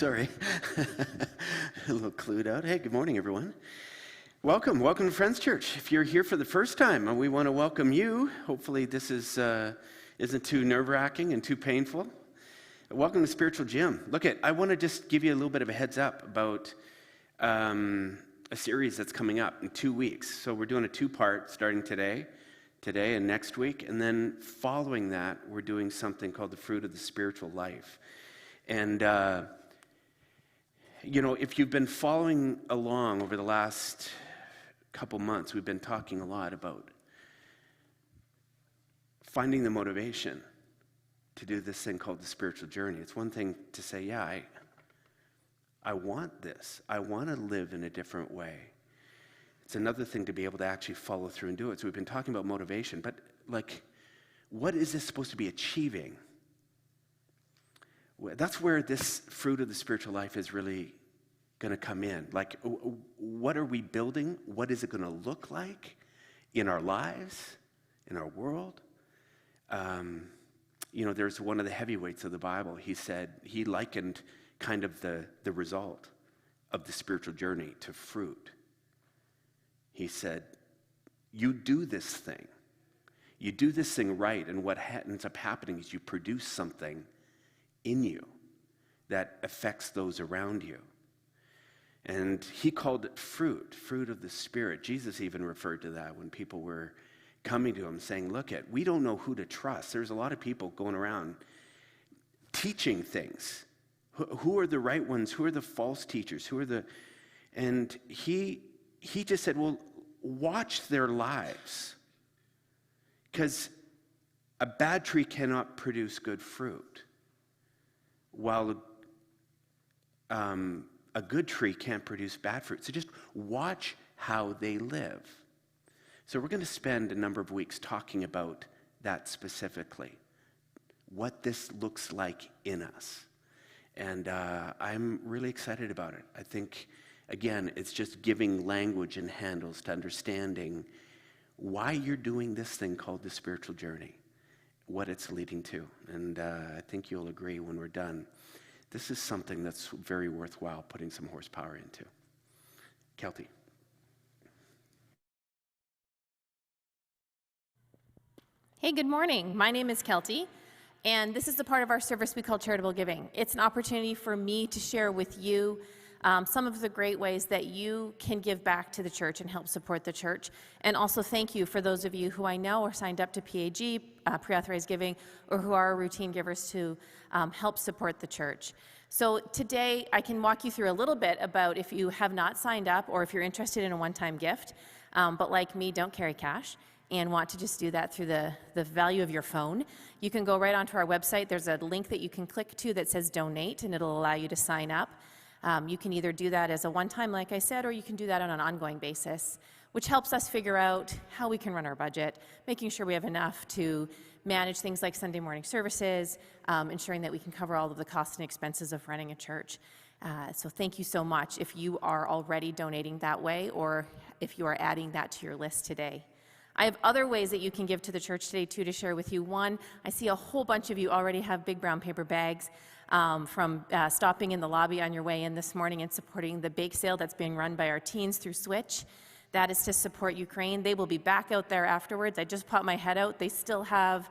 Sorry. A little clued out. Hey, good morning, everyone. Welcome to Friends Church. If you're here for the first time, we want to welcome you. Hopefully this isn't too nerve-wracking and too painful. Welcome to Spiritual Gym. I want to just give you a little bit of a heads up about a series that's coming up in 2 weeks. So we're doing a two-part starting today and next week, and then following that, we're doing something called the Fruit of the Spiritual Life. And if you've been following along over the last couple months, we've been talking a lot about finding the motivation to do this thing called the spiritual journey. It's one thing to say, yeah, I want this. I want to live in a different way. It's another thing to be able to actually follow through and do it. So we've been talking about motivation, but what is this supposed to be achieving? That's where this fruit of the spiritual life is really going to come in. What are we building? What is it going to look like in our lives, in our world? There's one of the heavyweights of the Bible. He likened kind of the result of the spiritual journey to fruit. He said, you do this thing. You do this thing right, and what ends up happening is you produce something in you that affects those around you. And he called it fruit of the Spirit. Jesus even referred to that when people were coming to him saying, we don't know who to trust. There's a lot of people going around teaching things. Who are the right ones? Who are the false teachers? And he just said, well, watch their lives. Because a bad tree cannot produce good fruit, while a good tree can't produce bad fruit. So just watch how they live. So we're going to spend a number of weeks talking about that specifically, what this looks like in us. And I'm really excited about it. I think, again, it's just giving language and handles to understanding why you're doing this thing called the spiritual journey, what it's leading to. And I think you'll agree when we're done. This is something that's very worthwhile putting some horsepower into. Kelty. Hey, good morning. My name is Kelty, and this is the part of our service we call Charitable Giving. It's an opportunity for me to share with you some of the great ways that you can give back to the church and help support the church. And also thank you for those of you who I know are signed up to PAG, pre-authorized giving, or who are routine givers to help support the church. So today I can walk you through a little bit about if you have not signed up or if you're interested in a one-time gift, but like me, don't carry cash and want to just do that through the value of your phone. You can go right onto our website. There's a link that you can click to that says donate, and it'll allow you to sign up. You can either do that as a one-time, like I said, or you can do that on an ongoing basis, which helps us figure out how we can run our budget, making sure we have enough to manage things like Sunday morning services, ensuring that we can cover all of the costs and expenses of running a church. So thank you so much if you are already donating that way, or if you are adding that to your list today. I have other ways that you can give to the church today, too, to share with you. One, I see a whole bunch of you already have big brown paper bags from stopping in the lobby on your way in this morning and supporting the bake sale that's being run by our teens through Switch. That is to support Ukraine. They will be back out there afterwards. I just popped my head out. They still have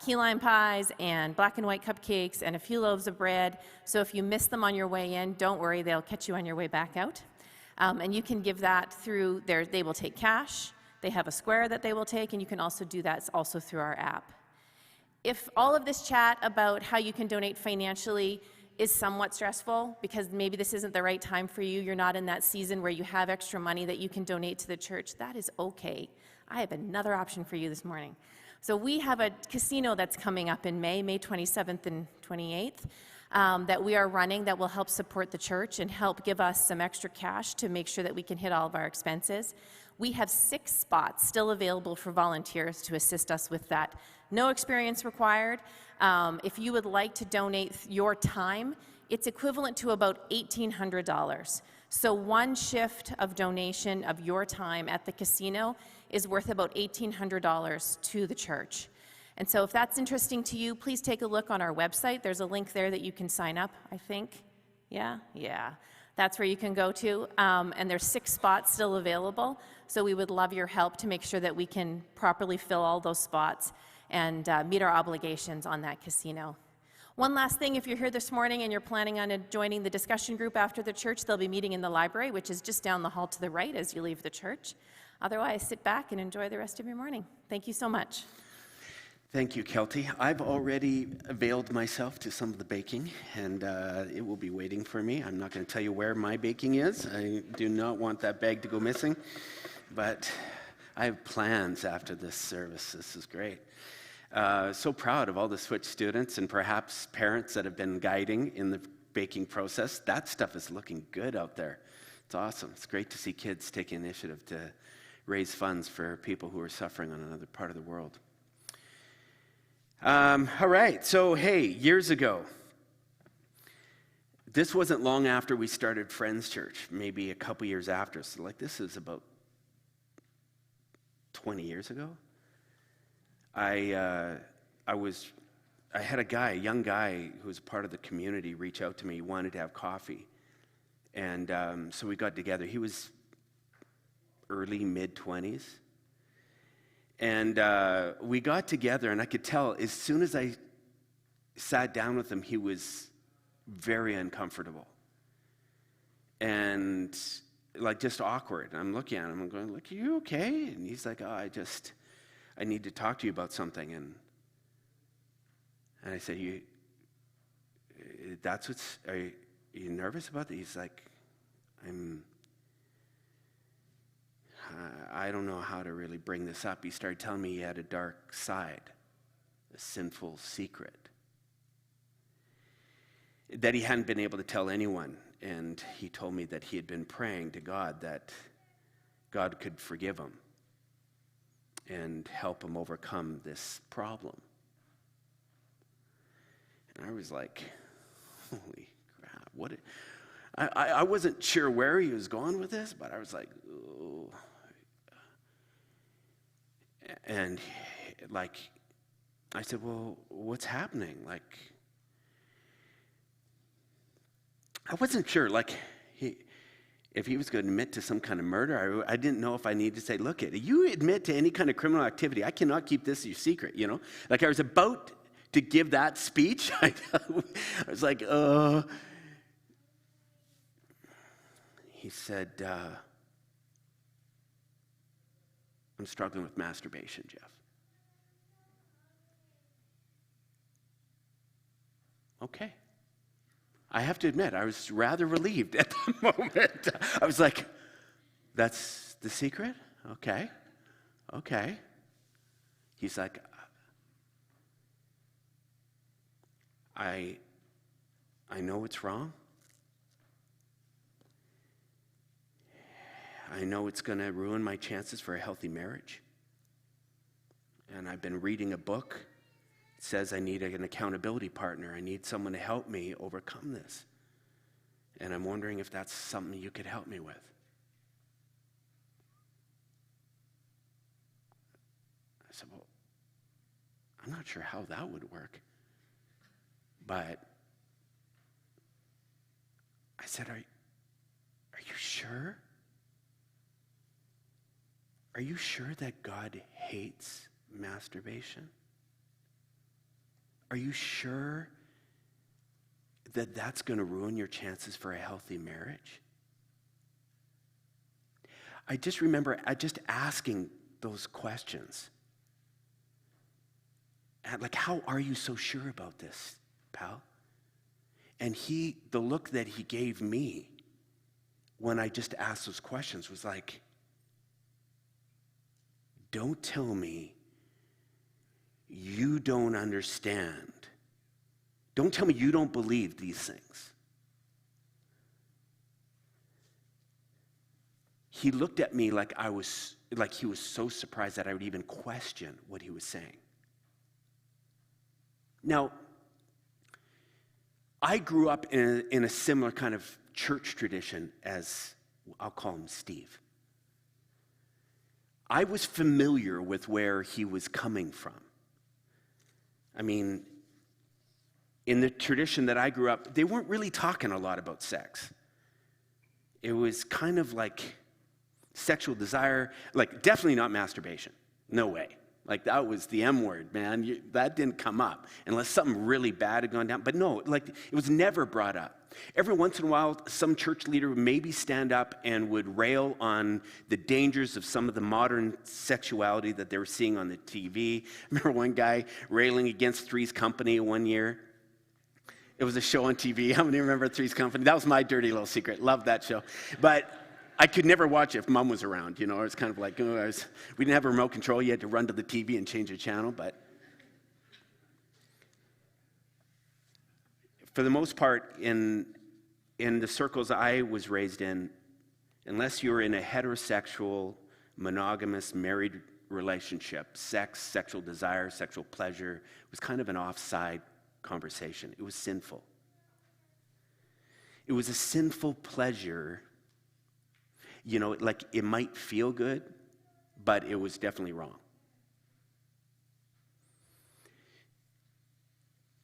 key lime pies and black and white cupcakes and a few loaves of bread. So if you miss them on your way in, don't worry, they'll catch you on your way back out. And you can give that through they will take cash. They have a square that they will take, and you can also do that also through our app. If all of this chat about how you can donate financially is somewhat stressful, because maybe this isn't the right time for you, you're not in that season where you have extra money that you can donate to the church, that is okay. I have another option for you this morning. So we have a casino that's coming up in May 27th and 28th, that we are running that will help support the church and help give us some extra cash to make sure that we can hit all of our expenses. We have 6 spots still available for volunteers to assist us with that. No experience required. If you would like to donate your time, it's equivalent to about $1,800. So one shift of donation of your time at the casino is worth about $1,800 to the church. And so if that's interesting to you, please take a look on our website. There's a link there that you can sign up, I think. Yeah. That's where you can go to. And there's 6 spots still available. So we would love your help to make sure that we can properly fill all those spots and meet our obligations on that casino. One last thing, if you're here this morning and you're planning on joining the discussion group after the church, they'll be meeting in the library, which is just down the hall to the right as you leave the church. Otherwise, sit back and enjoy the rest of your morning. Thank you so much. Thank you, Kelty. I've already availed myself to some of the baking, and it will be waiting for me. I'm not going to tell you where my baking is. I do not want that bag to go missing, but I have plans after this service. This is great. So proud of all the Switch students and perhaps parents that have been guiding in the baking process. That stuff is looking good out there. It's awesome. It's great to see kids take initiative to raise funds for people who are suffering on another part of the world. All right, so hey, years ago, this wasn't long after we started Friends Church, maybe a couple years after, so this is about 20 years ago. I had a young guy who was part of the community reach out to me. He wanted to have coffee, and so we got together. He was early, mid-20s. And we got together, and I could tell as soon as I sat down with him, he was very uncomfortable and just awkward. And I'm looking at him, I'm going, "Look, are you okay?" And he's like, "Oh, I need to talk to you about something." And I said, are you nervous about that? He's like, I don't know how to really bring this up. He started telling me he had a dark side, a sinful secret that he hadn't been able to tell anyone. And he told me that he had been praying to God that God could forgive him and help him overcome this problem. And I was like, holy crap, I wasn't sure where he was going with this, but I was like, oh. And I said, "Well, what's happening?" I wasn't sure, if he was going to admit to some kind of murder. I didn't know if I needed to say, "Look, you admit to any kind of criminal activity, I cannot keep this your secret," I was about to give that speech. I was like, He said, "I'm struggling with masturbation, Jeff." Okay. I have to admit, I was rather relieved at the moment. I was like, "That's the secret? Okay. He's like, I know it's wrong. I know it's going to ruin my chances for a healthy marriage. And I've been reading a book. It says I need an accountability partner. I need someone to help me overcome this. And I'm wondering if that's something you could help me with." I said, "Well, I'm not sure how that would work." But I said, Are you sure? Are you sure that God hates masturbation? Are you sure that that's going to ruin your chances for a healthy marriage? I just remember asking those questions. And how are you so sure about this, pal? And the look that he gave me when I just asked those questions was like, "Don't tell me you don't understand. Don't tell me you don't believe these things." He looked at me like he was so surprised that I would even question what he was saying. Now, I grew up in a similar kind of church tradition as, I'll call him Steve. I was familiar with where he was coming from. I mean, in the tradition that I grew up, they weren't really talking a lot about sex. It was kind of like sexual desire, like definitely not masturbation. No way. Like that was the M word, man. That didn't come up unless something really bad had gone down. But no, like it was never brought up. Every once in a while, some church leader would maybe stand up and would rail on the dangers of some of the modern sexuality that they were seeing on the TV. I remember one guy railing against Three's Company one year. It was a show on TV. How many remember Three's Company? That was my dirty little secret. Loved that show. But I could never watch it if Mom was around, you know. It was kind of like, we didn't have a remote control. You had to run to the TV and change the channel. But for the most part, in the circles I was raised in, unless you were in a heterosexual, monogamous, married relationship, sex, sexual desire, sexual pleasure was kind of an offside conversation. It was sinful. It was a sinful pleasure. You know, like it might feel good, but it was definitely wrong.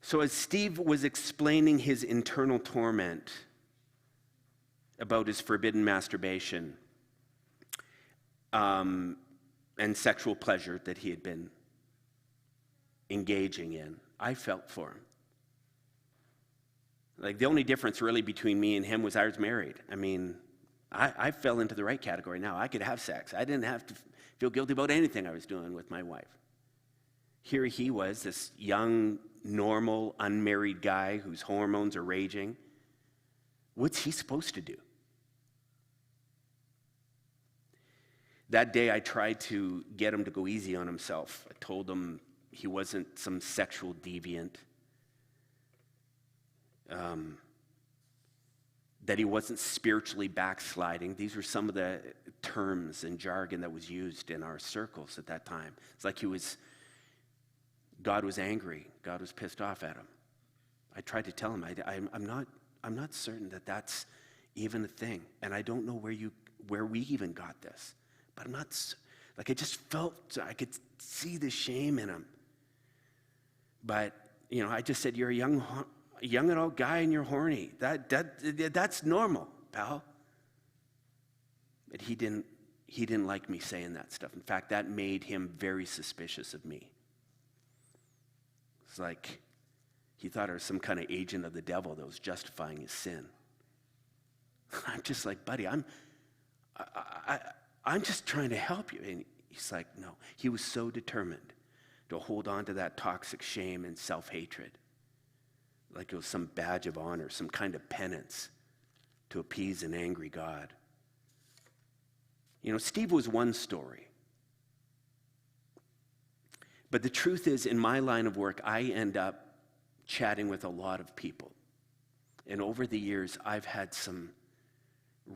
So as Steve was explaining his internal torment about his forbidden masturbation and sexual pleasure that he had been engaging in, I felt for him. Like the only difference really between me and him was I was married. I mean, I fell into the right category now. I could have sex. I didn't have to feel guilty about anything I was doing with my wife. Here he was, this young, normal, unmarried guy whose hormones are raging. What's he supposed to do? That day I tried to get him to go easy on himself. I told him he wasn't some sexual deviant. That he wasn't spiritually backsliding. These were some of the terms and jargon that was used in our circles at that time. It's like God was angry. God was pissed off at him. I tried to tell him, I'm not certain that that's even a thing. And I don't know where we even got this. But I'm not, like I just felt, I could see the shame in him. But, you know, I just said, you're a young adult guy and you're horny. That's normal, pal. But he didn't like me saying that stuff. In fact, that made him very suspicious of me. It's like he thought I was some kind of agent of the devil that was justifying his sin. I'm just like, buddy, I'm just trying to help you. And he's like, no. He was so determined to hold on to that toxic shame and self-hatred. Like it was some badge of honor, some kind of penance to appease an angry God. You know, Steve was one story. But the truth is, in my line of work, I end up chatting with a lot of people. And over the years, I've had some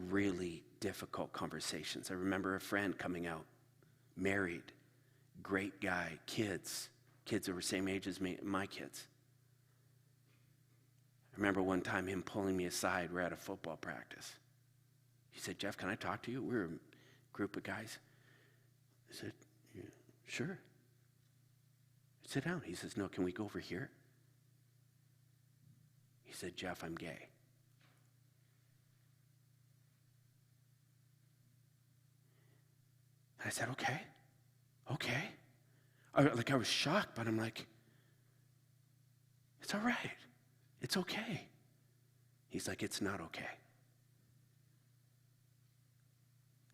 really difficult conversations. I remember a friend coming out, married, great guy, kids that were the same age as me, my kids. I remember one time him pulling me aside. We're at a football practice. He said, Jeff, can I talk to you? We're a group of guys. I said, yeah, sure. Sit down. He says, no, can we go over here? He said, Jeff, I'm gay. And I said, okay. I was shocked, but I'm like, it's all right. It's okay. He's like, it's not okay.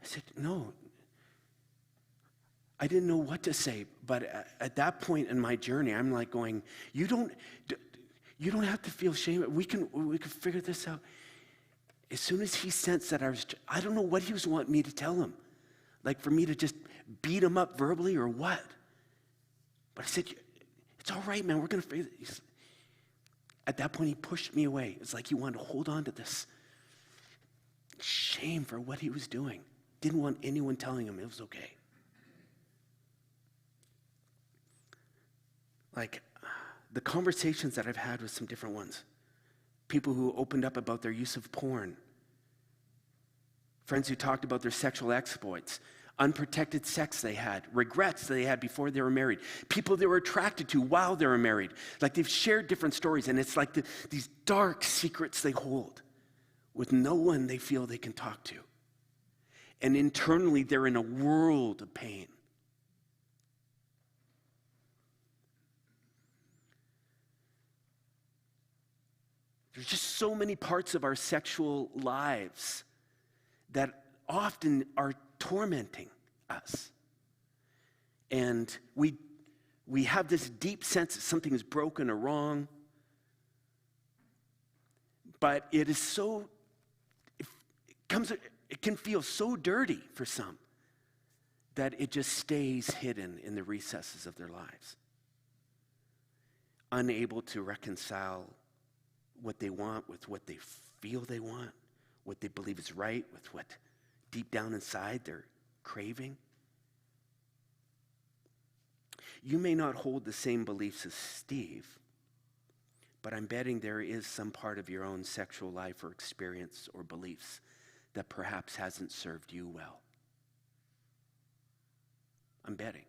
I said, no. I didn't know what to say, but at that point in my journey, I'm like going, you don't have to feel shame. We can figure this out. As soon as he sensed that I don't know what he was wanting me to tell him. Like for me to just beat him up verbally or what? But I said, it's all right, man. We're going to figure this. At that point, he pushed me away. It's like he wanted to hold on to this shame for what he was doing. Didn't want anyone telling him it was okay. Like the conversations that I've had with some different ones. People who opened up about their use of porn. Friends who talked about their sexual exploits. unprotected sex they had, regrets they had before they were married, people they were attracted to while they were married. Like they've shared different stories, and it's like these dark secrets they hold with no one they feel they can talk to. And internally, they're in a world of pain. There's just so many parts of our sexual lives that often are tormenting us. And we have this deep sense that something is broken or wrong. But it can feel so dirty for some that it just stays hidden in the recesses of their lives. Unable to reconcile what they want with what they feel they want, what they believe is right with what deep down inside they're craving. You may not hold the same beliefs as Steve, but I'm betting there is some part of your own sexual life or experience or beliefs that perhaps hasn't served you well. I'm betting.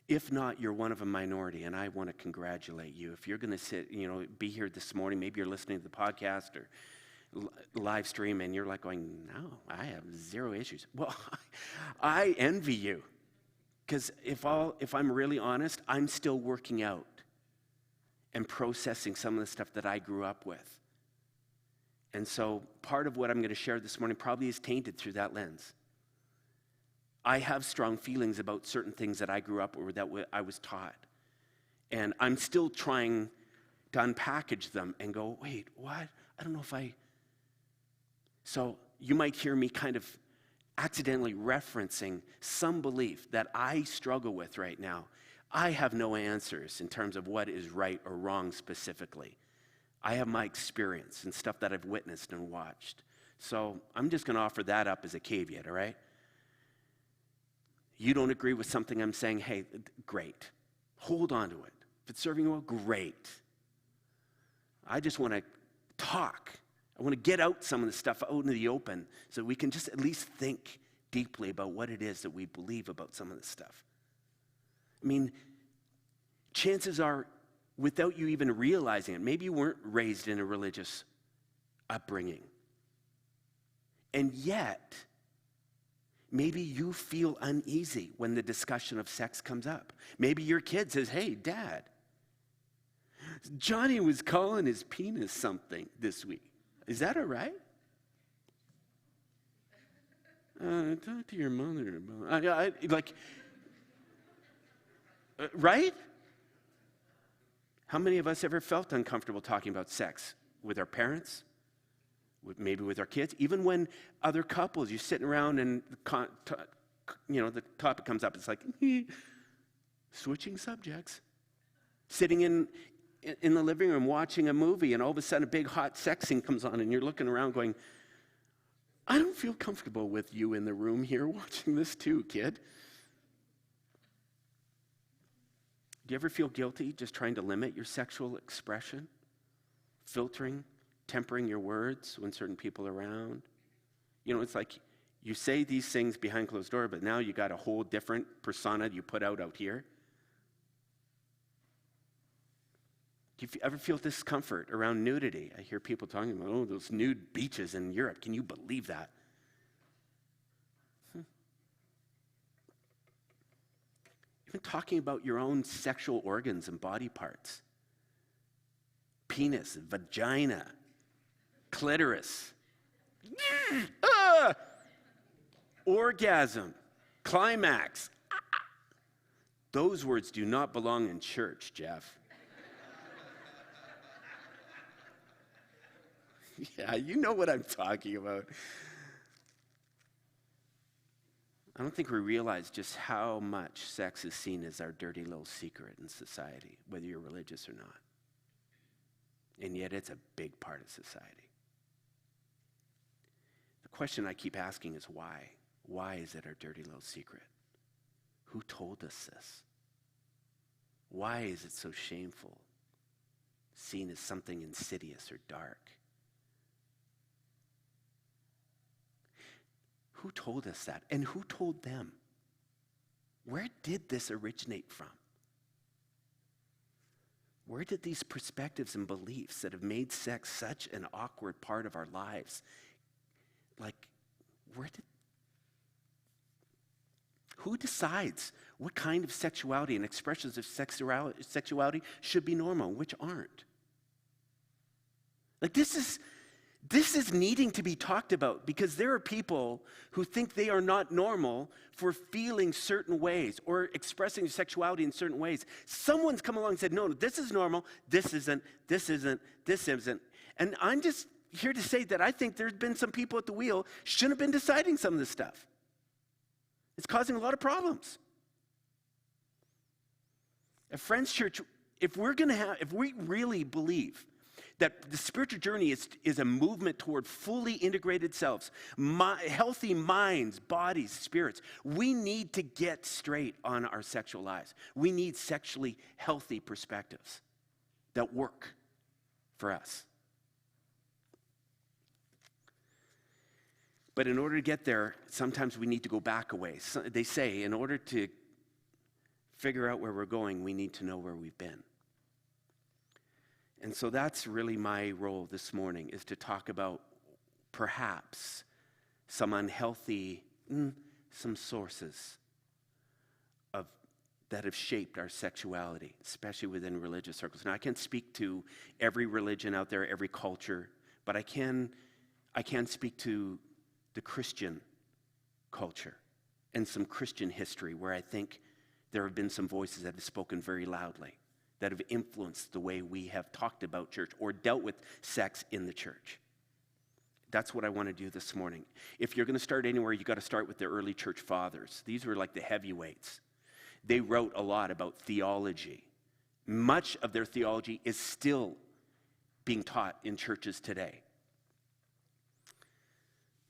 If not, you're one of a minority, and I want to congratulate you. If you're going to be here this morning, maybe you're listening to the podcast or live stream, and you're like going, no, I have zero issues. Well, I envy you, because if I'm really honest, I'm still working out and processing some of the stuff that I grew up with. And so part of what I'm going to share this morning probably is tainted through that lens. I have strong feelings about certain things that I grew up with, that I was taught. And I'm still trying to unpackage them and go, wait, what? I don't know if I... So you might hear me kind of accidentally referencing some belief that I struggle with right now. I have no answers in terms of what is right or wrong specifically. I have my experience and stuff that I've witnessed and watched. So I'm just going to offer that up as a caveat, all right? You don't agree with something I'm saying, hey, great. Hold on to it. If it's serving you well, great. I just want to talk. I want to get out some of the stuff out into the open so we can just at least think deeply about what it is that we believe about some of this stuff. I mean, chances are, without you even realizing it, maybe you weren't raised in a religious upbringing. And yet, maybe you feel uneasy when the discussion of sex comes up. Maybe your kid says, hey, Dad, Johnny was calling his penis something this week. Is that all right? Talk to your mother about right? How many of us ever felt uncomfortable talking about sex with our parents? Maybe with our kids, even when other couples, you're sitting around and the topic comes up, it's like switching subjects. Sitting in the living room watching a movie, and all of a sudden a big hot sex scene comes on, and you're looking around going, I don't feel comfortable with you in the room here watching this too, kid. Do you ever feel guilty just trying to limit your sexual expression? Filtering? Tempering your words when certain people are around. It's like you say these things behind closed door, but now you got a whole different persona you put out here. Do you ever feel discomfort around nudity? I hear people talking about, those nude beaches in Europe. Can you believe that? Even talking about your own sexual organs and body parts. Penis, vagina, clitoris, orgasm, climax. Those words do not belong in church, Jeff. Yeah, you know what I'm talking about. I don't think we realize just how much sex is seen as our dirty little secret in society, whether you're religious or not. And yet it's a big part of society. The question I keep asking is why? Why is it our dirty little secret? Who told us this? Why is it so shameful, seen as something insidious or dark? Who told us that? And who told them? Where did this originate from? Where did these perspectives and beliefs that have made sex such an awkward part of our lives, who decides what kind of sexuality and expressions of sexuality should be normal and which aren't? This is needing to be talked about, because there are people who think they are not normal for feeling certain ways or expressing sexuality in certain ways. Someone's come along and said, no, this is normal, this isn't, this isn't, this isn't. And I'm just here to say that I think there's been some people at the wheel shouldn't have been deciding some of this stuff. It's causing a lot of problems. At Friends Church, if we really believe that the spiritual journey is a movement toward fully integrated selves, healthy minds, bodies, spirits, we need to get straight on our sexual lives. We need sexually healthy perspectives that work for us. But in order to get there, sometimes we need to go back a ways. So they say in order to figure out where we're going, we need to know where we've been. And so that's really my role this morning, is to talk about perhaps some unhealthy, some sources that have shaped our sexuality, especially within religious circles. Now, I can't speak to every religion out there, every culture, but I can speak to the Christian culture and some Christian history where I think there have been some voices that have spoken very loudly, that have influenced the way we have talked about church or dealt with sex in the church. That's what I want to do this morning. If you're going to start anywhere, you got to start with the early church fathers. These were like the heavyweights. They wrote a lot about theology. Much of their theology is still being taught in churches today.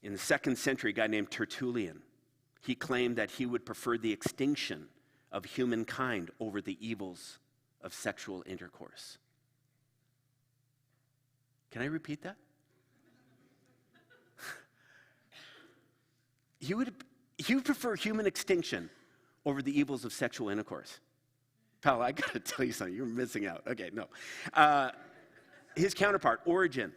In the 2nd century, a guy named Tertullian, he claimed that he would prefer the extinction of humankind over the evils of sexual intercourse. Can I repeat that? He would prefer human extinction over the evils of sexual intercourse. Pal, I got to tell you something. You're missing out. Okay, no. His counterpart, Origen,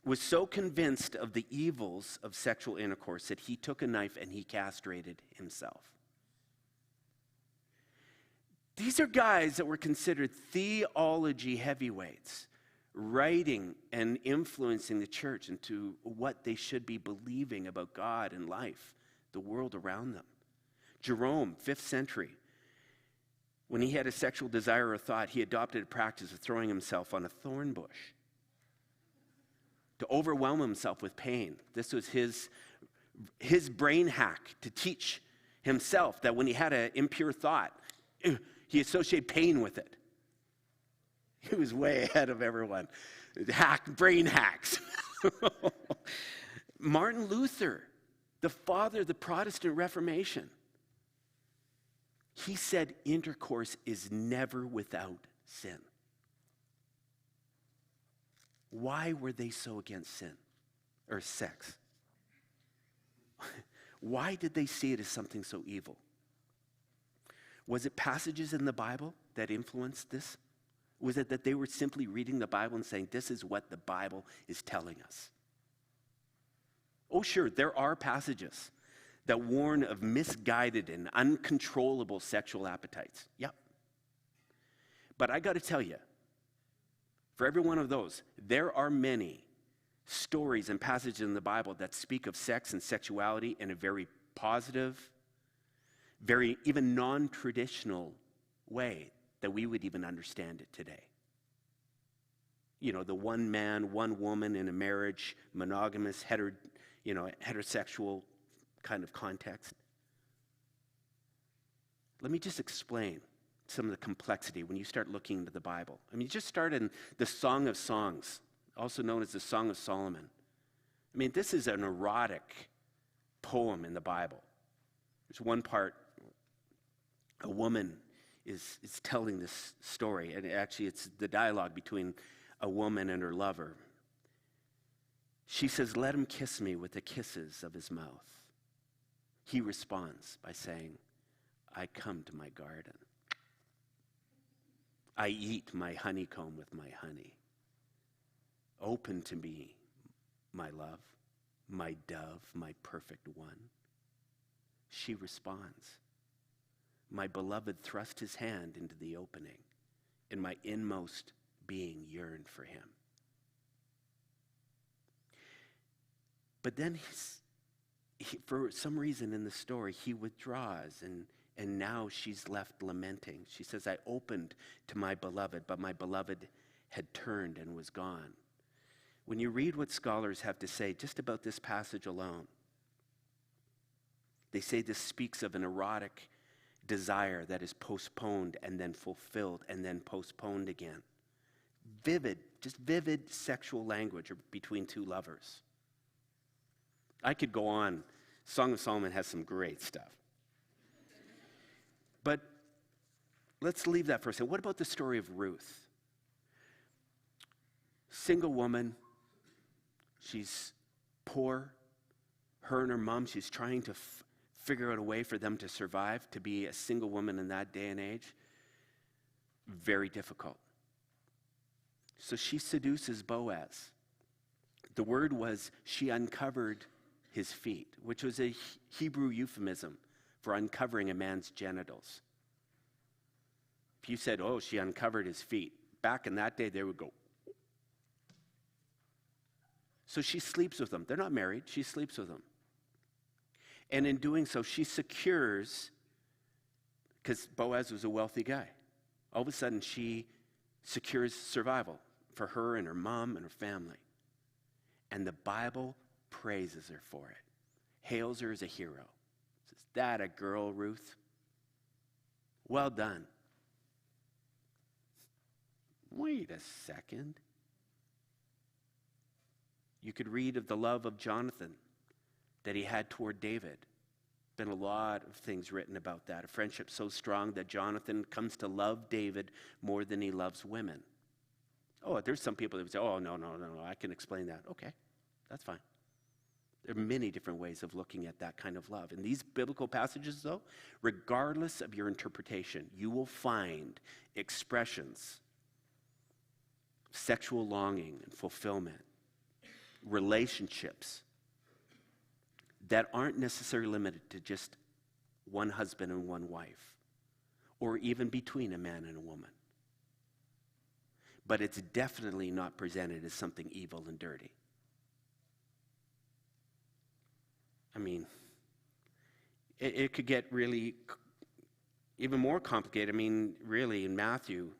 was so convinced of the evils of sexual intercourse that he took a knife and he castrated himself. These are guys that were considered theology heavyweights, writing and influencing the church into what they should be believing about God and life, the world around them. Jerome, 5th century, when he had a sexual desire or thought, he adopted a practice of throwing himself on a thorn bush to overwhelm himself with pain. This was his brain hack to teach himself that when he had an impure thought, he associated pain with it. He was way ahead of everyone. Brain hacks. Martin Luther, the father of the Protestant Reformation, he said intercourse is never without sin. Why were they so against sin or sex? Why did they see it as something so evil? Was it passages in the Bible that influenced this? Was it that they were simply reading the Bible and saying, this is what the Bible is telling us? Oh, sure, there are passages that warn of misguided and uncontrollable sexual appetites. Yep. But I got to tell you, for every one of those, there are many stories and passages in the Bible that speak of sex and sexuality in a very positive, very even non-traditional way that we would even understand it today. You know, the one man, one woman in a marriage, monogamous, heterosexual kind of context. Let me just explain some of the complexity when you start looking into the Bible. I mean, just start in the Song of Songs, also known as the Song of Solomon. I mean, this is an erotic poem in the Bible. There's one part, a woman is telling this story, and actually it's the dialogue between a woman and her lover. She says, "Let him kiss me with the kisses of his mouth, he responds by saying, I come to my garden. I eat my honeycomb with my honey. Open to me, my love, my dove, my perfect one. She responds, my beloved thrust his hand into the opening, and my inmost being yearned for him. But then for some reason in the story, he withdraws, and now she's left lamenting. She says, I opened to my beloved, but my beloved had turned and was gone. When you read what scholars have to say just about this passage alone, they say this speaks of an erotic desire that is postponed and then fulfilled and then postponed again. Vivid sexual language between two lovers. I could go on. Song of Solomon has some great stuff. But let's leave that for a second. What about the story of Ruth? Single woman. She's poor. Her and her mom, she's trying to figure out a way for them to survive. To be a single woman in that day and age, very difficult. So she seduces Boaz. The word was she uncovered his feet, which was a Hebrew euphemism for uncovering a man's genitals. If you said, oh, she uncovered his feet, back in that day, they would go. So she sleeps with them. They're not married. She sleeps with them. And in doing so, she secures, because Boaz was a wealthy guy, all of a sudden she secures survival for her and her mom and her family. And the Bible praises her for it, hails her as a hero. Says, that a girl, Ruth? Well done. Wait a second. You could read of the love of Jonathan that he had toward David. Been a lot of things written about that. A friendship so strong that Jonathan comes to love David more than he loves women. Oh, there's some people that would say, oh, no, I can explain that. Okay, that's fine. There are many different ways of looking at that kind of love. In these biblical passages, though, regardless of your interpretation, you will find expressions of sexual longing and fulfillment, relationships that aren't necessarily limited to just one husband and one wife, or even between a man and a woman. But it's definitely not presented as something evil and dirty. I mean, it could get really even more complicated. I mean, really, in Matthew,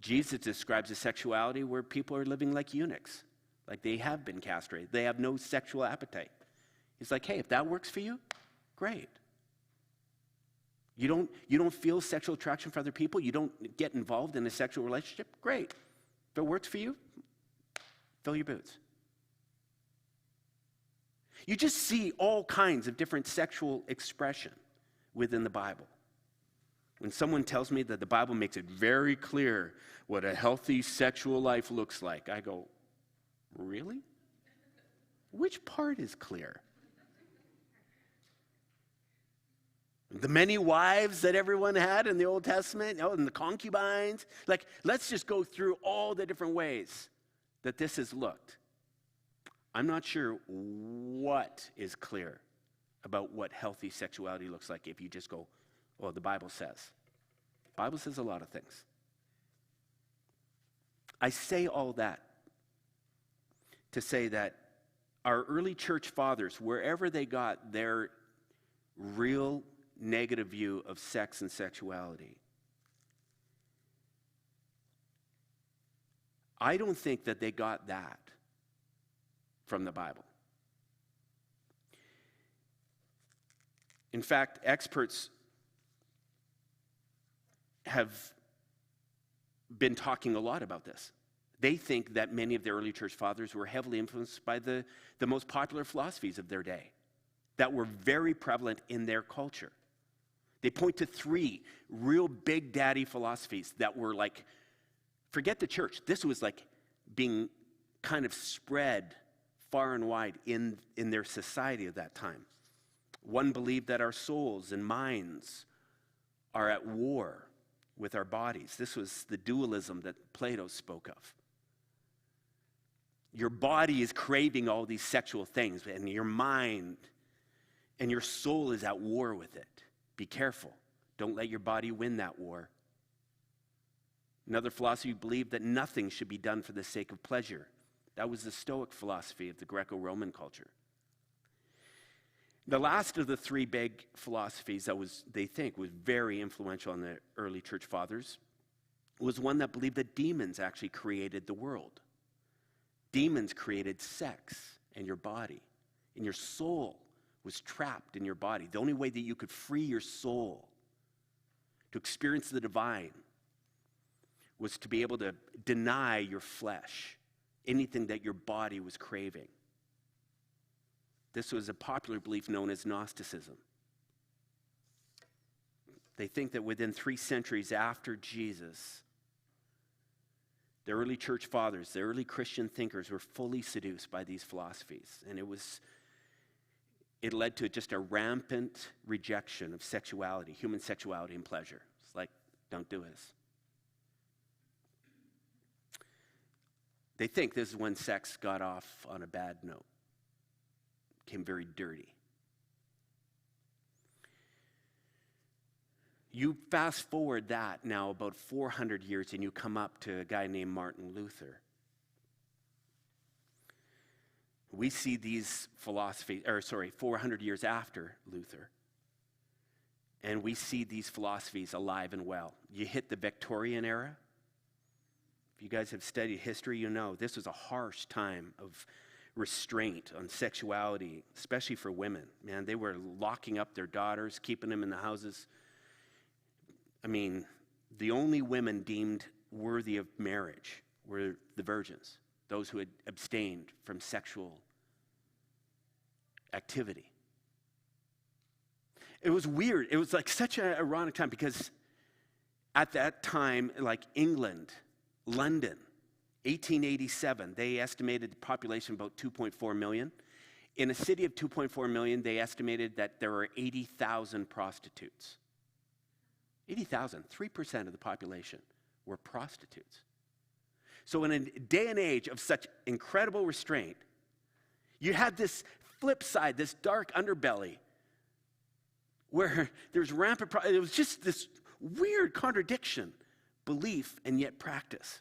Jesus describes a sexuality where people are living like eunuchs, like they have been castrated. They have no sexual appetite. He's like, hey, if that works for you, great. You don't feel sexual attraction for other people. You don't get involved in a sexual relationship. Great. If it works for you, fill your boots. You just see all kinds of different sexual expression within the Bible. When someone tells me that the Bible makes it very clear what a healthy sexual life looks like, I go, really? Which part is clear? The many wives that everyone had in the Old Testament, and the concubines. Like, let's just go through all the different ways that this has looked. I'm not sure what is clear about what healthy sexuality looks like if you just go, well, the Bible says. The Bible says a lot of things. I say all that to say that our early church fathers, wherever they got their real negative view of sex and sexuality, I don't think that they got that from the Bible. In fact, experts have been talking a lot about this. They think that many of the early church fathers were heavily influenced by the most popular philosophies of their day that were very prevalent in their culture. They point to 3 real big daddy philosophies that were like, forget the church. This was like being kind of spread far and wide in their society of that time. One believed that our souls and minds are at war with our bodies. This was the dualism that Plato spoke of. Your body is craving all these sexual things, and your mind and your soul is at war with it. Be careful. Don't let your body win that war. Another philosophy believed that nothing should be done for the sake of pleasure. That was the Stoic philosophy of the Greco-Roman culture. The last of the three big philosophies that they think was very influential on the early church fathers was one that believed that demons actually created the world. Demons created sex and your body, and your soul was trapped in your body. The only way that you could free your soul to experience the divine was to be able to deny your flesh anything that your body was craving. This was a popular belief known as Gnosticism. They think that within 3 centuries after Jesus, the early church fathers, the early Christian thinkers were fully seduced by these philosophies. And it led to just a rampant rejection of sexuality, human sexuality and pleasure. It's like, don't do this. They think this is when sex got off on a bad note, became very dirty. You fast forward that now about 400 years and you come up to a guy named Martin Luther. We see these 400 years after Luther, and we see these philosophies alive and well. You hit the Victorian era. If you guys have studied history, you know this was a harsh time of restraint on sexuality, especially for women. Man, they were locking up their daughters, keeping them in the houses. I mean, the only women deemed worthy of marriage were the virgins, those who had abstained from sexual activity. It was weird. It was like such an ironic time because at that time, like England, London, 1887, they estimated the population about 2.4 million. In a city of 2.4 million, they estimated that there were 80,000 prostitutes. 80,000, 3% of the population were prostitutes. So in a day and age of such incredible restraint, you had this flip side, this dark underbelly, where there's rampant, it was just this weird contradiction, belief and yet practice.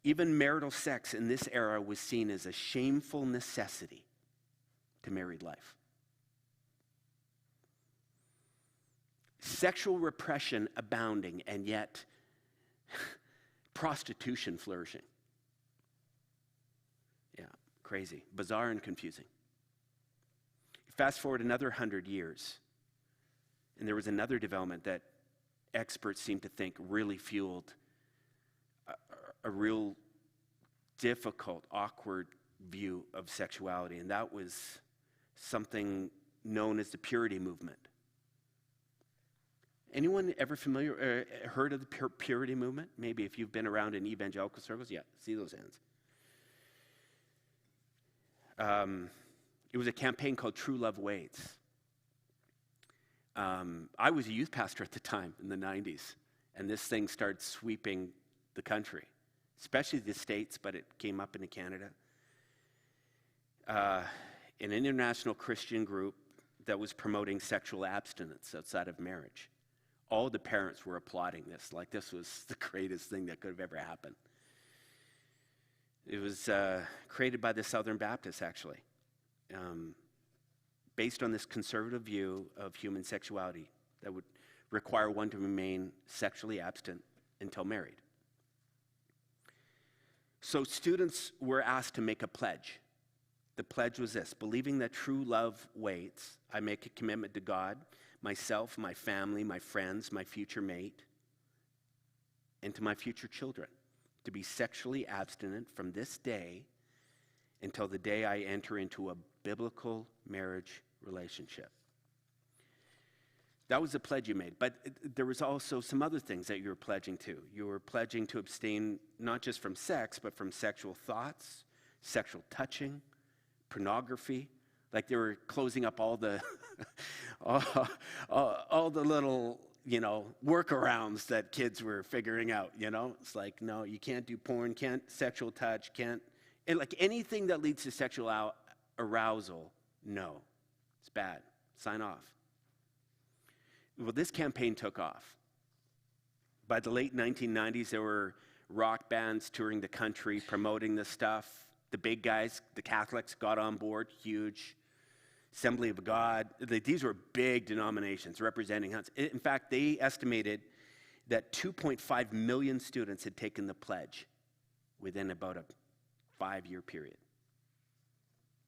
Even marital sex in this era was seen as a shameful necessity to married life. Sexual repression abounding, and yet prostitution flourishing. Yeah, crazy, bizarre and confusing. Fast forward another 100 years, and there was another development that experts seem to think really fueled a real difficult, awkward view of sexuality, and that was something known as the purity movement. Anyone ever heard of the purity movement? Maybe if you've been around in evangelical circles, yeah, see those hands. It was a campaign called True Love Waits. I was a youth pastor at the time in the 90s, and this thing started sweeping the country, especially the States, but it came up into Canada. An international Christian group that was promoting sexual abstinence outside of marriage. All the parents were applauding this, like this was the greatest thing that could have ever happened. It was created by the Southern Baptists, actually, based on this conservative view of human sexuality that would require one to remain sexually abstinent until married. So students were asked to make a pledge. The pledge was this: believing that true love waits, I make a commitment to God, myself, my family, my friends, my future mate, and to my future children, to be sexually abstinent from this day until the day I enter into a biblical marriage relationship. That was the pledge you made, but there was also some other things that you were pledging to. You were pledging to abstain not just from sex, but from sexual thoughts, sexual touching, pornography. Like they were closing up all the all the little, workarounds that kids were figuring out, It's like, no, you can't do porn, can't sexual touch, can't, and like anything that leads to sexual arousal, no, it's bad. Sign off. Well, this campaign took off. By the late 1990s, there were rock bands touring the country promoting this stuff. The big guys, the Catholics, got on board, huge. Assembly of God. These were big denominations representing hunts. In fact, they estimated that 2.5 million students had taken the pledge within about a 5-year period.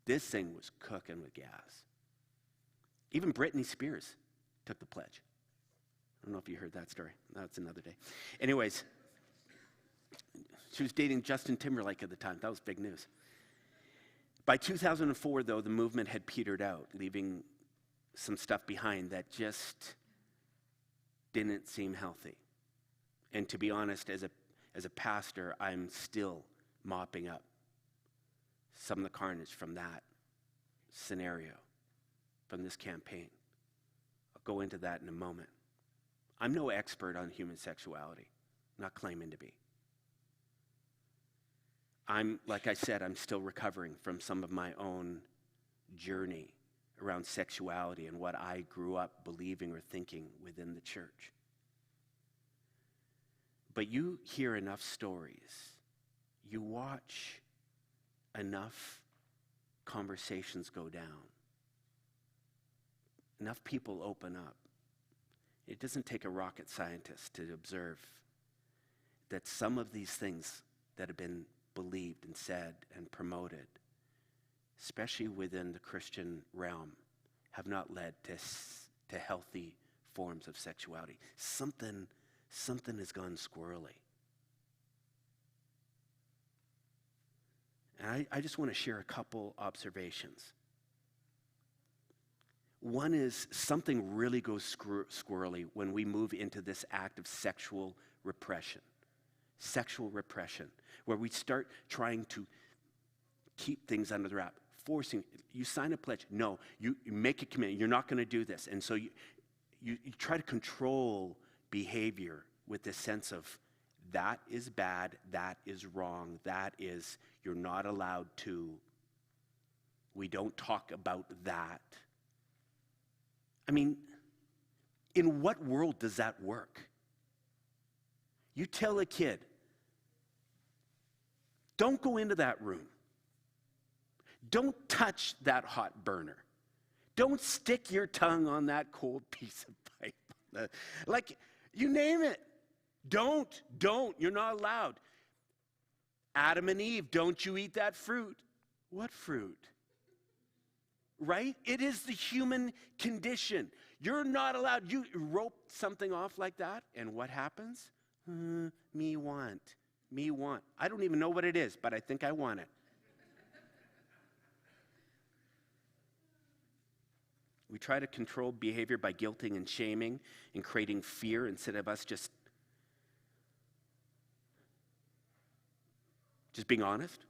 This thing was cooking with gas. Even Britney Spears took the pledge. I don't know if you heard that story. That's another day. Anyways, she was dating Justin Timberlake at the time. That was big news. By 2004, though, the movement had petered out, leaving some stuff behind that just didn't seem healthy. And to be honest, as a pastor, I'm still mopping up some of the carnage from that scenario, from this campaign. I'll go into that in a moment. I'm no expert on human sexuality, not claiming to be. Like I said, I'm still recovering from some of my own journey around sexuality and what I grew up believing or thinking within the church. But you hear enough stories, you watch enough conversations go down, enough people open up. It doesn't take a rocket scientist to observe that some of these things that have been believed and said and promoted, especially within the Christian realm, have not led to healthy forms of sexuality. Something has gone squirrely. And I just want to share a couple observations. One is something really goes squirrely when we move into this act of sexual repression, where we start trying to keep things under the wrap, forcing. You sign a pledge. No, you make a commitment. You're not going to do this. And so you try to control behavior with this sense of that is bad, that is wrong, that is, you're not allowed to. We don't talk about that. I mean, in what world does that work? You tell a kid, don't go into that room. Don't touch that hot burner. Don't stick your tongue on that cold piece of pipe. Like, you name it. Don't. You're not allowed. Adam and Eve, don't you eat that fruit. What fruit? Right? It is the human condition. You're not allowed. You rope something off like that, and what happens? Me want. I don't even know what it is, but I think I want it. We try to control behavior by guilting and shaming and creating fear instead of us just being honest.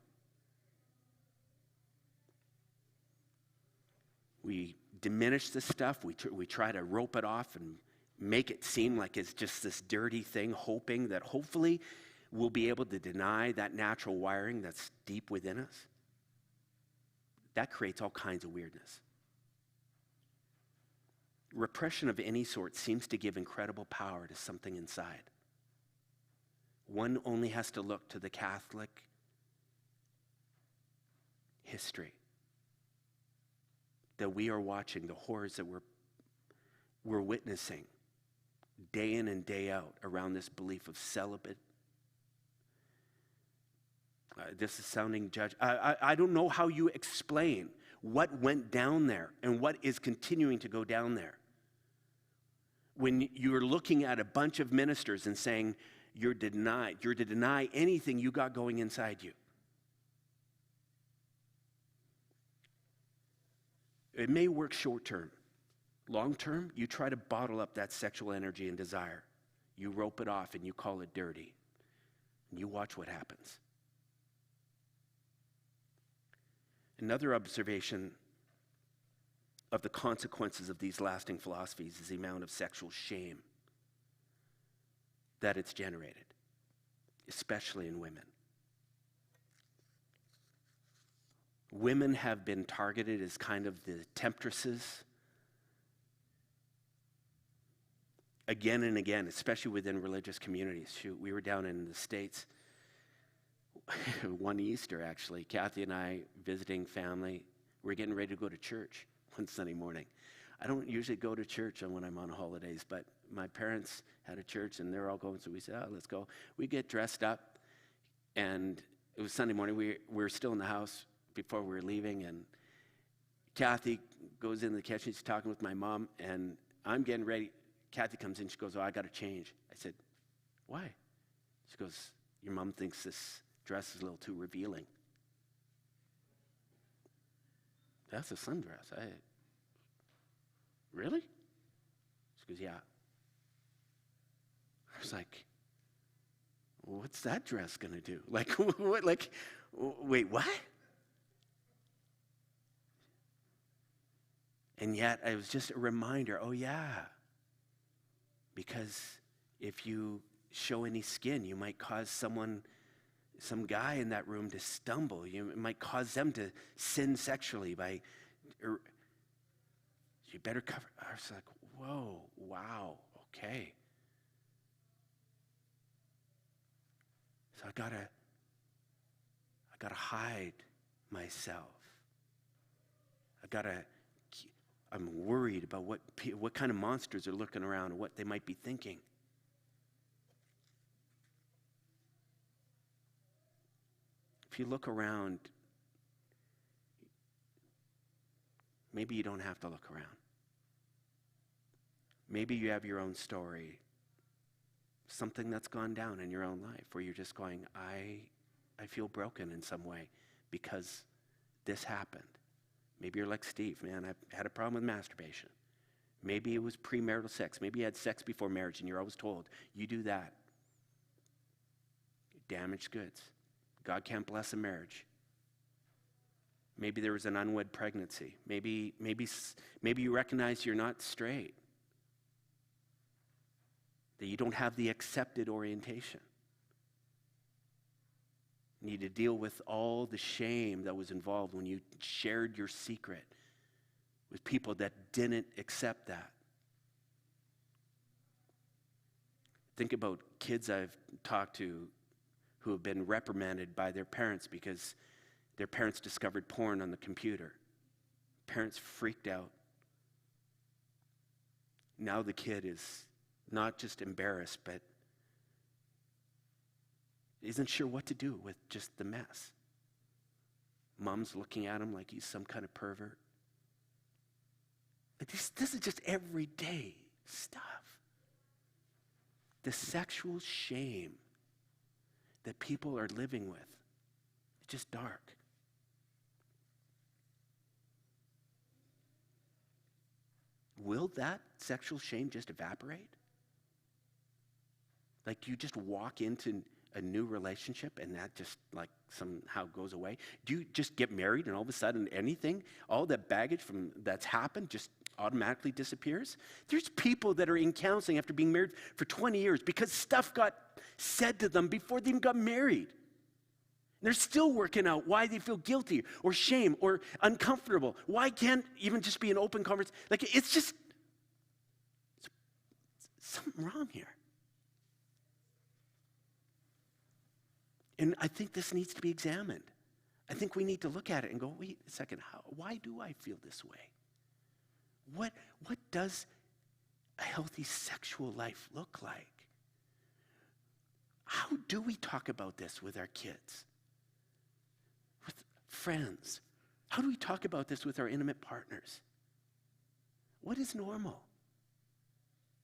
We diminish this stuff. We try to rope it off and make it seem like it's just this dirty thing, hoping that hopefully we'll be able to deny that natural wiring that's deep within us. That creates all kinds of weirdness. Repression of any sort seems to give incredible power to something inside. One only has to look to the Catholic history that we are watching, the horrors that we're witnessing day in and day out around this belief of celibate. This is sounding judge. I don't know how you explain what went down there and what is continuing to go down there. When you're looking at a bunch of ministers and saying you're to deny anything you got going inside you. It may work short term. Long term, you try to bottle up that sexual energy and desire. You rope it off and you call it dirty. And you watch what happens. Another observation of the consequences of these lasting philosophies is the amount of sexual shame that it's generated, especially in women. Women have been targeted as kind of the temptresses again and again, especially within religious communities. Shoot, we were down in the States one Easter, actually. Kathy and I visiting family. We were getting ready to go to church one Sunday morning. I don't usually go to church when I'm on holidays, but my parents had a church and they're all going, so we said, oh, let's go. We get dressed up, and it was Sunday morning. We were still in the house before we were leaving, and Kathy goes into the kitchen. She's talking with my mom, and I'm getting ready. Kathy comes in. She goes, oh, I got to change. I said, why? She goes, your mom thinks this dress is a little too revealing. That's a sundress. Really? She goes, yeah. I was like, what's that dress going to do? Like, what? Like, wait, what? And yet, it was just a reminder, oh yeah. Because if you show any skin, you might cause some guy in that room to stumble. It might cause them to sin sexually you better cover. I was like, whoa, wow, okay. So I gotta hide myself. I'm worried about what kind of monsters are looking around and what they might be thinking. If you look around, maybe you don't have to look around. Maybe you have your own story, something that's gone down in your own life where you're just going, I feel broken in some way because this happened. Maybe you're like Steve, man, I've had a problem with masturbation. Maybe it was premarital sex. Maybe you had sex before marriage and you're always told, you do that. Damaged goods. God can't bless a marriage. Maybe there was an unwed pregnancy. Maybe you recognize you're not straight. That you don't have the accepted orientation. You need to deal with all the shame that was involved when you shared your secret with people that didn't accept that. Think about kids I've talked to who have been reprimanded by their parents because their parents discovered porn on the computer. Parents freaked out. Now the kid is not just embarrassed, but isn't sure what to do with just the mess. Mom's looking at him like he's some kind of pervert. But this is just everyday stuff. The sexual shame that people are living with, it's just dark. Will that sexual shame just evaporate? Like you just walk into a new relationship and that just like somehow goes away? Do you just get married and all of a sudden all that baggage that's happened just automatically disappears? There's people that are in counseling after being married for 20 years because stuff got said to them before they even got married. They're still working out why they feel guilty or shame or uncomfortable. Why can't even just be an open conversation? Like it's something wrong here. And I think this needs to be examined. I think we need to look at it and go, wait a second, why do I feel this way? What does a healthy sexual life look like? How do we talk about this with our kids? With friends? How do we talk about this with our intimate partners? What is normal?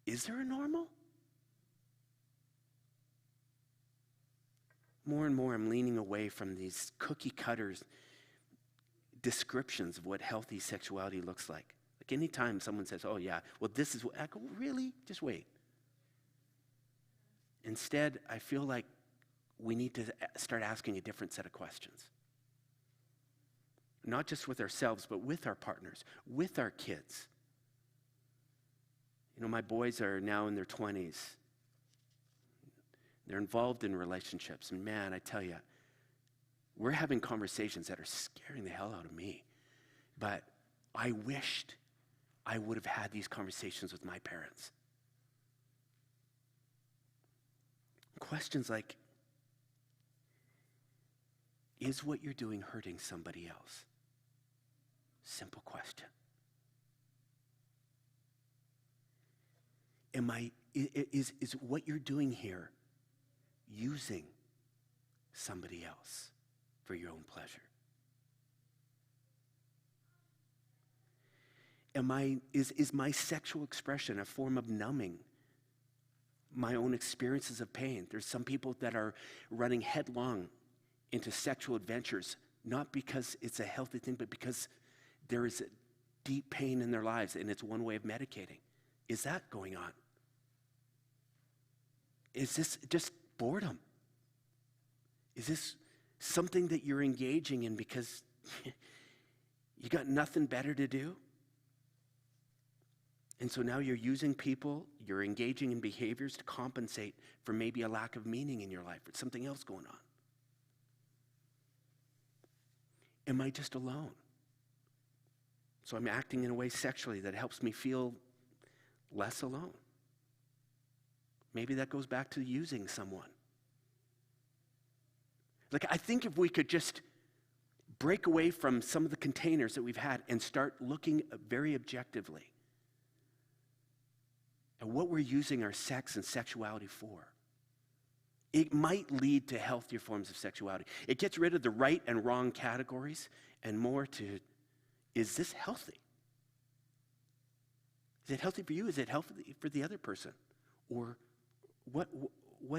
Is there a normal? More and more, I'm leaning away from these cookie cutters descriptions of what healthy sexuality looks like. Like anytime someone says, oh yeah, well this is what, I go, really? Just wait. Instead, I feel like we need to start asking a different set of questions. Not just with ourselves, but with our partners, with our kids. You know, my boys are now in their 20s. They're involved in relationships. And man, I tell you, we're having conversations that are scaring the hell out of me. But I wished I would have had these conversations with my parents. Questions like, is what you're doing hurting somebody else? Simple question. Is what you're doing here using somebody else for your own pleasure? Is my sexual expression a form of numbing my own experiences of pain? There's some people that are running headlong into sexual adventures, not because it's a healthy thing, but because there is a deep pain in their lives, and it's one way of medicating. Is that going on? Is this just boredom? Is this something that you're engaging in because you got nothing better to do? And so now you're using people, you're engaging in behaviors to compensate for maybe a lack of meaning in your life or something else going on. Am I just alone? So I'm acting in a way sexually that helps me feel less alone. Maybe that goes back to using someone. Like, I think if we could just break away from some of the containers that we've had and start looking very objectively at what we're using our sex and sexuality for, it might lead to healthier forms of sexuality. It gets rid of the right and wrong categories and more to, is this healthy? Is it healthy for you? Is it healthy for the other person? Or what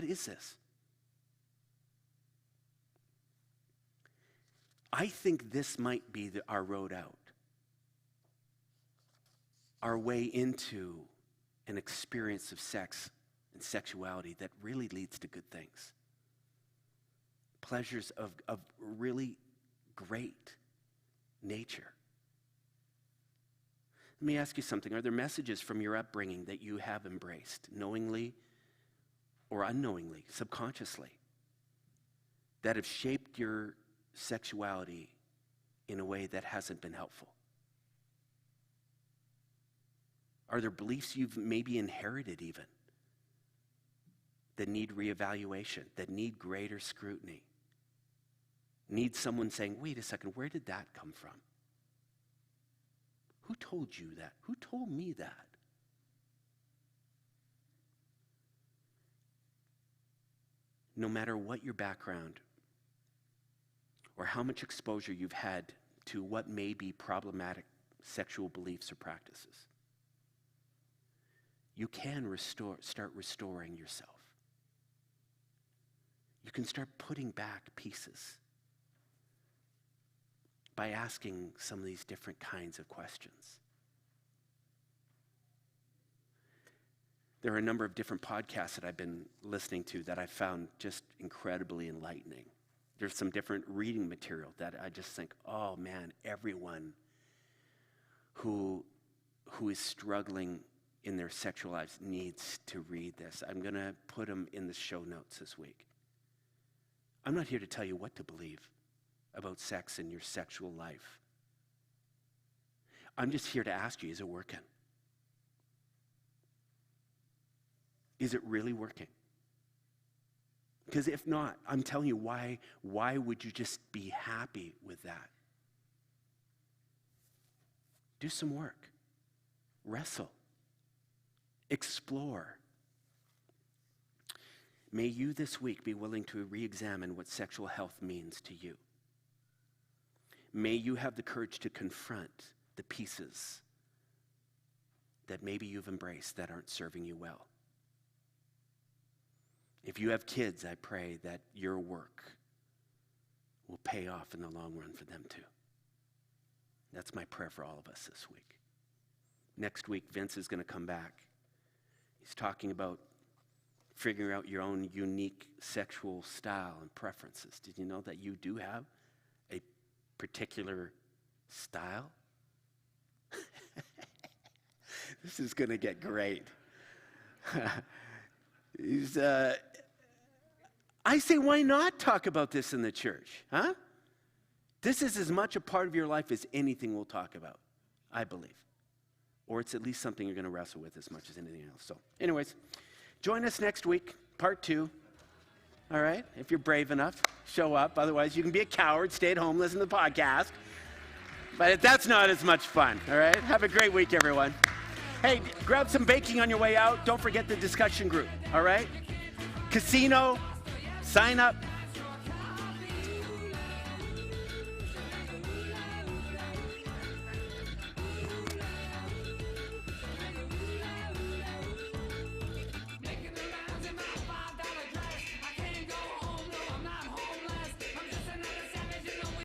is this? I think this might be our road out, our way into an experience of sex and sexuality that really leads to good things. Pleasures of really great nature. Let me ask you something. Are there messages from your upbringing that you have embraced, knowingly or unknowingly, subconsciously, that have shaped your sexuality in a way that hasn't been helpful? Are there beliefs you've maybe inherited even that need reevaluation, that need greater scrutiny, need someone saying, wait a second, where did that come from? Who told you that? Who told me that? No matter what your background or how much exposure you've had to what may be problematic sexual beliefs or practices, you can start restoring yourself. You can start putting back pieces by asking some of these different kinds of questions. There are a number of different podcasts that I've been listening to that I found just incredibly enlightening. There's some different reading material that I just think, oh man, everyone who is struggling in their sexual lives needs to read this. I'm going to put them in the show notes this week. I'm not here to tell you what to believe about sex in your sexual life. I'm just here to ask you, is it working? Is it really working? Because if not, I'm telling you, why would you just be happy with that? Do some work. Wrestle. Explore. May you this week be willing to re-examine what sexual health means to you. May you have the courage to confront the pieces that maybe you've embraced that aren't serving you well. If you have kids, I pray that your work will pay off in the long run for them too. That's my prayer for all of us this week. Next week, Vince is going to come back. He's talking about figuring out your own unique sexual style and preferences. Did you know that you do have a particular style. This is going to get great. I say, why not talk about this in the church? Huh? This is as much a part of your life as anything we'll talk about, I believe. Or it's at least something you're going to wrestle with as much as anything else. So, anyways, join us next week, part 2. All right? If you're brave enough, show up. Otherwise, you can be a coward, stay at home, listen to the podcast. But that's not as much fun, all right? Have a great week, everyone. Hey, grab some baking on your way out. Don't forget the discussion group, all right? Casino, sign up.